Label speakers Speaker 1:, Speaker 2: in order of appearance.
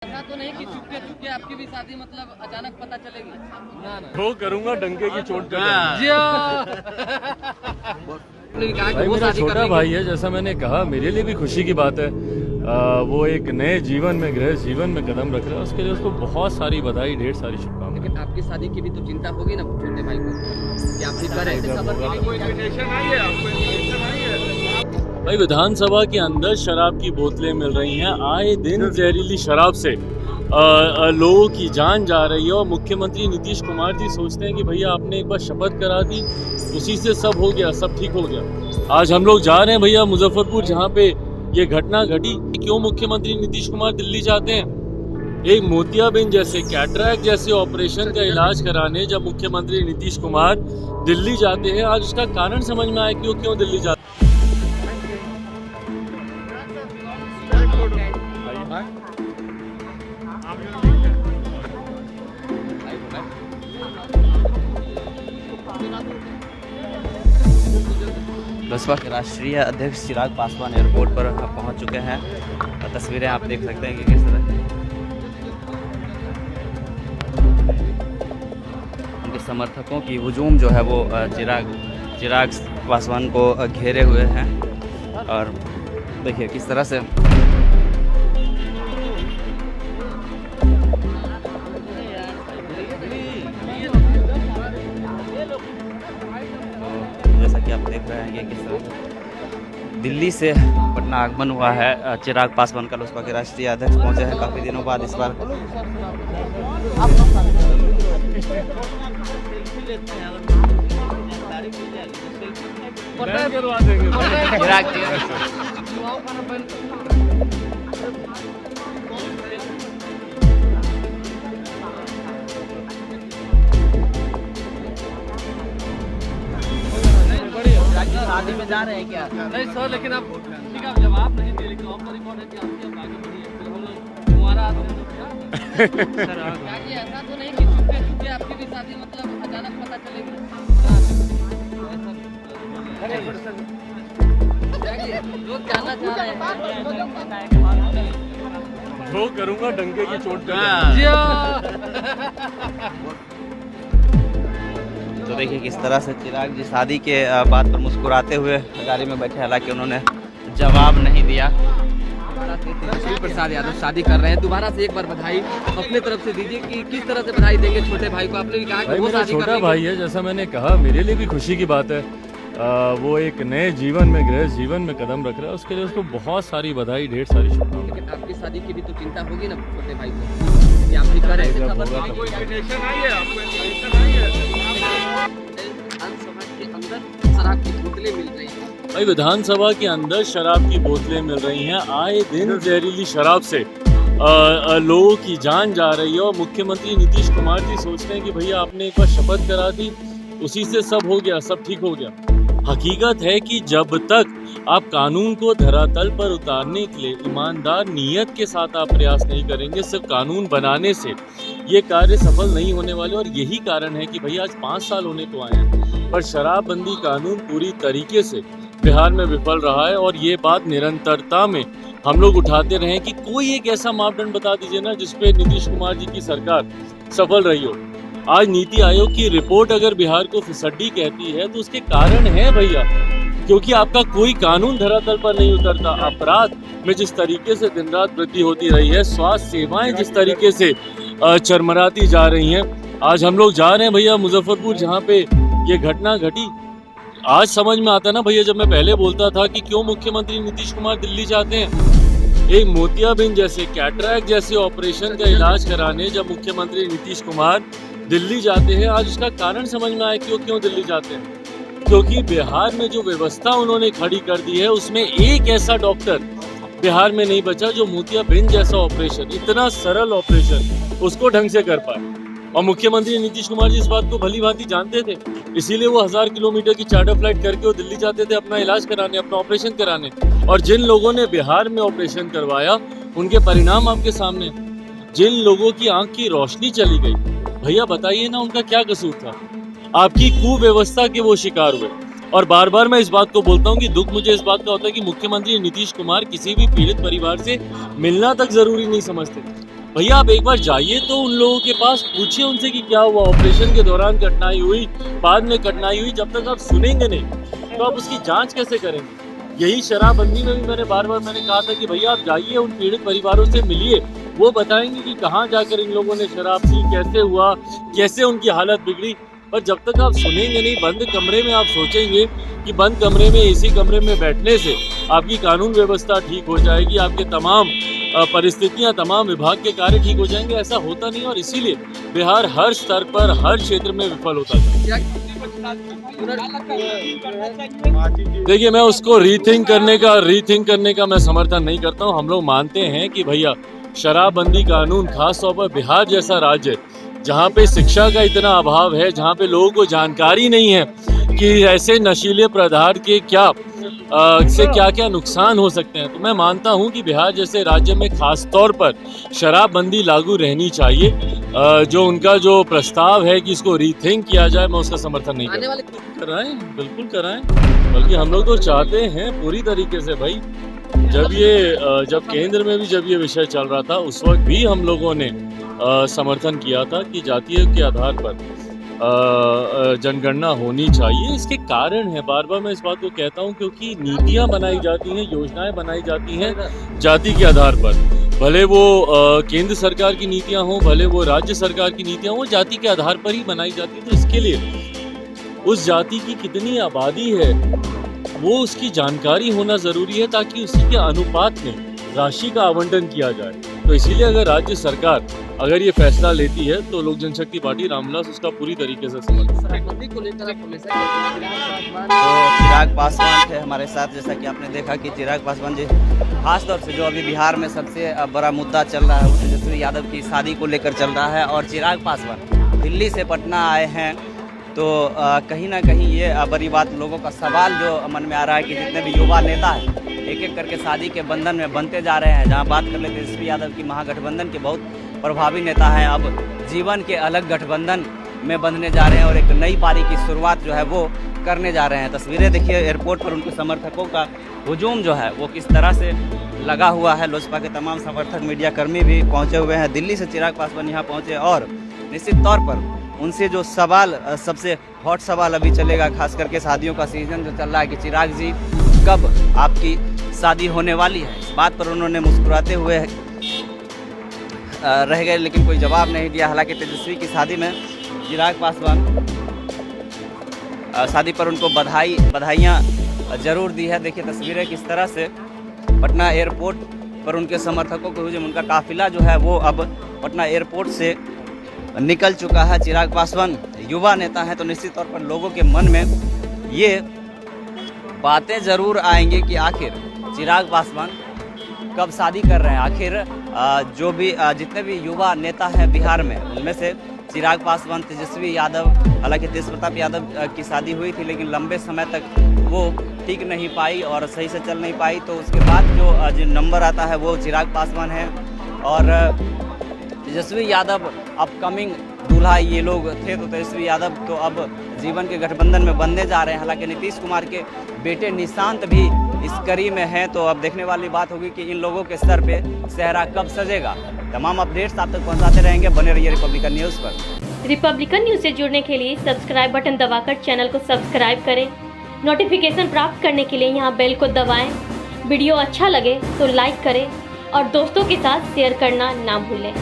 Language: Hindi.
Speaker 1: ऐसा तो नहीं कि चुपके चुपके आपकी भी शादी मतलब अचानक पता चलेगी? ना ना,
Speaker 2: वो करूंगा डंके की चोट पे।
Speaker 1: भाई
Speaker 2: मेरा छोटा भाई है, जैसा मैंने कहा, मेरे लिए भी खुशी की बात है। वो एक नए जीवन में, गृह जीवन में कदम रख रहा है, उसके लिए उसको बहुत सारी बधाई, ढेर सारी शुभकामनाएं।
Speaker 1: लेकिन आपकी शादी की भी तो चिंता होगी ना छोटे भाई को, कि आप भी करें।
Speaker 2: भाई विधानसभा के अंदर शराब की बोतलें मिल रही हैं, आए दिन जहरीली शराब से लोगों की जान जा रही है, और मुख्यमंत्री नीतीश कुमार जी सोचते हैं कि भैया आपने एक बार शपथ करा दी, उसी से सब हो गया, सब ठीक हो गया। आज हम लोग जा रहे हैं भैया मुजफ्फरपुर, जहाँ पे ये घटना घटी। क्यों मुख्यमंत्री नीतीश कुमार दिल्ली जाते हैं? एक मोतियाबिंद जैसे, कैटरैक्ट जैसे ऑपरेशन का इलाज कराने जब मुख्यमंत्री नीतीश कुमार दिल्ली जाते हैं, आज उसका कारण समझ में आया क्यों दिल्ली जाते हैं।
Speaker 3: बसपा के राष्ट्रीय अध्यक्ष चिराग पासवान एयरपोर्ट पर पहुंच चुके हैं। तस्वीरें आप देख सकते हैं कि किस तरह उनके समर्थकों की हुजूम जो है वो चिराग पासवान को घेरे हुए हैं, और देखिए किस तरह से जैसा कि आप देख रहे हैं कि किस तरह दिल्ली से पटना आगमन हुआ है चिराग पासवान का। लोजपा के राष्ट्रीय अध्यक्ष पहुंचे हैं काफ़ी दिनों बाद इस बार।
Speaker 1: शादी में जा रहे हैं क्या? नहीं सर, लेकिन आप ठीक है, जवाब नहीं दिए, लेकिन ऑफ द रिकॉर्ड है कि आपकी आगे बढ़ी है, फिर हम लोग तुम्हारा सर ऐसा तो नहीं कि चुपके चुपके आपकी भी शादी मतलब अचानक पता चलेगी? लोग जानना चाह रहे हैं।
Speaker 2: वो करूंगा डंके की चोट पे।
Speaker 3: तो देखिए किस तरह से चिराग जी शादी के बात पर मुस्कुराते हुए गाड़ी में बैठे, हालांकि उन्होंने जवाब नहीं दिया।
Speaker 1: श्री प्रसाद यादव शादी कर रहे हैं, दोबारा से एक बार बधाई अपने तरफ से दीजिए कि किस तरह से बधाई देंगे छोटे भाई को? आपने भी कहा कि वो
Speaker 2: मेरा
Speaker 1: शादी
Speaker 2: छोटा भाई है, जैसा मैंने कहा, मेरे लिए भी खुशी की बात है। वो एक नए जीवन में, गृह जीवन में कदम रख रहा है, उसके लिए उसको बहुत सारी बधाई, ढेर सारी शुभकामनाएं।
Speaker 1: लेकिन आपकी शादी की भी तो चिंता होगी ना छोटे भाई को, कि आप भी करें। विधानसभा के अंदर शराब की बोतलें मिल रही हैं।
Speaker 2: भाई विधानसभा के अंदर शराब की बोतलें मिल रही हैं, आए दिन जहरीली शराब से लोगों की जान जा रही है, और मुख्यमंत्री नीतीश कुमार जी सोचते हैं कि भैया आपने एक बार शपथ करा दी, उसी से सब हो गया, सब ठीक हो गया। हकीकत है कि जब तक आप कानून को धरातल पर उतारने के लिए ईमानदार नीयत के साथ आप प्रयास नहीं करेंगे, सिर्फ कानून बनाने से ये कार्य सफल नहीं होने वाले। और यही कारण है कि भैया आज 5 साल होने को आए हैं, पर शराबबंदी कानून पूरी तरीके से बिहार में विफल रहा है। और ये बात निरंतरता में हम लोग उठाते रहे कि कोई एक ऐसा मापदंड बता दीजिए ना जिसपे नीतीश कुमार जी की सरकार सफल रही हो। आज नीति आयोग की रिपोर्ट अगर बिहार को फिसड्डी कहती है, तो उसके कारण है भैया, क्योंकि आपका कोई कानून धरातल पर नहीं उतरता। अपराध में जिस तरीके से दिन रात वृद्धि होती रही है, स्वास्थ्य सेवाएं जिस तरीके से चरमराती जा रही हैं। आज हम लोग जा रहे हैं भैया मुजफ्फरपुर, जहाँ पे ये घटना घटी। आज समझ में आता ना भैया, जब मैं पहले बोलता था कि क्यों मुख्यमंत्री नीतीश कुमार दिल्ली जाते हैं, एक मोतियाबिंद जैसे, कैटरैक्ट जैसे ऑपरेशन का इलाज कराने जब मुख्यमंत्री नीतीश कुमार दिल्ली जाते हैं, आज उसका कारण समझ में आया क्यों दिल्ली जाते हैं। क्योंकि बिहार में जो व्यवस्था उन्होंने खड़ी कर दी है, उसमें एक ऐसा डॉक्टर बिहार में नहीं बचा जो मोतियाबिंद जैसा ऑपरेशन, इतना सरल ऑपरेशन, उसको ढंग से कर पाए। और मुख्यमंत्री नीतीश कुमार जी इस बात को भली भांति जानते थे, इसीलिए वो 1000 किलोमीटर की चार्टर फ्लाइट करके वो दिल्ली जाते थे अपना इलाज कराने, अपना ऑपरेशन कराने। और जिन लोगों ने बिहार में ऑपरेशन करवाया, उनके परिणाम आपके सामने। जिन लोगों की आंख की रोशनी चली गई, भैया बताइए ना उनका क्या कसूर था? आपकी कुव्यवस्था के वो शिकार हुए। और बार बार मैं इस बात को बोलता हूँ कि दुख मुझे इस बात का होता है कि मुख्यमंत्री नीतीश कुमार किसी भी पीड़ित परिवार से मिलना तक जरूरी नहीं समझते। भैया आप एक बार जाइए तो उन लोगों के पास, पूछिए उनसे कि क्या हुआ, ऑपरेशन के दौरान कठिनाई हुई, बाद में कठिनाई हुई। जब तक आप सुनेंगे नहीं तो आप उसकी जांच कैसे करेंगे? यही शराबबंदी में भी मैंने बार बार कहा था कि भैया आप जाइए उन पीड़ित परिवारों से मिलिए, वो बताएंगे कि कहाँ जाकर इन लोगों ने शराब पी, कैसे हुआ, कैसे उनकी हालत बिगड़ी। पर जब तक आप सुनेंगे नहीं, बंद कमरे में आप सोचेंगे कि बंद कमरे में, एसी कमरे में बैठने से आपकी कानून व्यवस्था ठीक हो जाएगी, आपके तमाम परिस्थितियां, तमाम विभाग के कार्य ठीक हो जाएंगे, ऐसा होता नहीं। और इसीलिए बिहार हर स्तर पर, हर क्षेत्र में विफल होता है। देखिए, मैं उसको रीथिंक करने का मैं समर्थन नहीं करता हूँ। हम लोग मानते हैं कि भैया शराबबंदी कानून, खास तौर पर बिहार जैसा राज्य जहाँ पे शिक्षा का इतना अभाव है, जहाँ पे लोगों को जानकारी नहीं है कि ऐसे नशीले पदार्थ के क्या नुकसान हो सकते हैं, तो मैं मानता हूं कि बिहार जैसे राज्य में खास तौर पर शराबबंदी लागू रहनी चाहिए। जो उनका जो प्रस्ताव है कि इसको रीथिंक किया जाए, मैं उसका समर्थन नहीं करता। कराएं, बिल्कुल कराएं, बल्कि हम लोग तो चाहते हैं पूरी तरीके से भाई। जब केंद्र में भी जब ये विषय चल रहा था, उस वक्त भी हम लोगों ने समर्थन किया था कि जातीय के आधार पर जनगणना होनी चाहिए। इसके कारण है, बार बार मैं इस बात को कहता हूं, क्योंकि नीतियां बनाई जाती हैं, योजनाएं बनाई जाती हैं जाति के आधार पर। भले वो केंद्र सरकार की नीतियां हों, भले वो राज्य सरकार की नीतियां हों, जाति के आधार पर ही बनाई जाती है। तो इसके लिए उस जाति की कितनी आबादी है वो उसकी जानकारी होना ज़रूरी है, ताकि उसी के अनुपात में राशि का आवंटन किया जाए। तो इसीलिए अगर राज्य सरकार अगर ये फैसला लेती है तो लोक जनशक्ति पार्टी रामविलास उसका पूरी तरीके से समर्थन।
Speaker 3: चिराग पासवान थे हमारे साथ। जैसा कि आपने देखा कि चिराग पासवान जी खासतौर से जो अभी बिहार में सबसे बड़ा मुद्दा चल रहा है वो तेजस्वी यादव की शादी को लेकर चल रहा है, और चिराग पासवान दिल्ली से पटना आए हैं। तो कहीं ना कहीं ये बड़ी बात, लोगों का सवाल जो मन में आ रहा है कि जितने भी युवा नेता हैं एक एक करके शादी के बंधन में बनते जा रहे हैं। जहां बात कर लेते तेजस्वी यादव की, महागठबंधन के बहुत प्रभावी नेता हैं, अब जीवन के अलग गठबंधन में बंधने जा रहे हैं और एक नई पारी की शुरुआत जो है वो करने जा रहे हैं। तस्वीरें देखिए, एयरपोर्ट पर उनके समर्थकों का हुजूम जो है वो किस तरह से लगा हुआ है। लोजपा के तमाम समर्थक, मीडिया कर्मी भी पहुँचे हुए हैं। दिल्ली से चिराग पासवान यहाँ पहुँचे और निश्चित तौर पर उनसे जो सवाल, सबसे हॉट सवाल अभी चलेगा, खास करके शादियों का सीज़न जो चल रहा है कि चिराग जी कब आपकी शादी होने वाली है, इस बात पर उन्होंने मुस्कुराते हुए रह गए, लेकिन कोई जवाब नहीं दिया। हालांकि तेजस्वी की शादी में चिराग पासवान शादी पर उनको बधाइयाँ जरूर दी है। देखिए तस्वीरें किस तरह से पटना एयरपोर्ट पर उनके समर्थकों को हुजूम, उनका काफिला जो है वो अब पटना एयरपोर्ट से निकल चुका है। चिराग पासवान युवा नेता हैं, तो निश्चित तौर पर लोगों के मन में ये बातें ज़रूर आएंगी कि आखिर चिराग पासवान कब शादी कर रहे हैं। आखिर जो भी जितने भी युवा नेता हैं बिहार में, उनमें से चिराग पासवान, तेजस्वी यादव, हालांकि तेज प्रताप यादव की शादी हुई थी लेकिन लंबे समय तक वो ठीक नहीं पाई और सही से चल नहीं पाई। तो उसके बाद जो नंबर आता है वो चिराग पासवान है और तेजस्वी यादव अपकमिंग दूल्हा ये लोग थे। तो तेजस्वी यादव तो अब जीवन के गठबंधन में बनने जा रहे हैं। हालांकि नीतीश कुमार के बेटे निशांत भी इस कड़ी में हैं, तो अब देखने वाली बात होगी कि इन लोगों के सर पे सेहरा कब सजेगा। तमाम अपडेट्स आप तक पहुंचाते रहेंगे, बने रहिए रिपब्लिकन न्यूज़ पर।
Speaker 4: रिपब्लिकन न्यूज़ से जुड़ने के लिए सब्सक्राइब बटन दबाकर चैनल को सब्सक्राइब करें। नोटिफिकेशन प्राप्त करने के लिए यहाँ बेल को दबाएं। वीडियो अच्छा लगे तो लाइक करें और दोस्तों के साथ शेयर करना ना भूलें।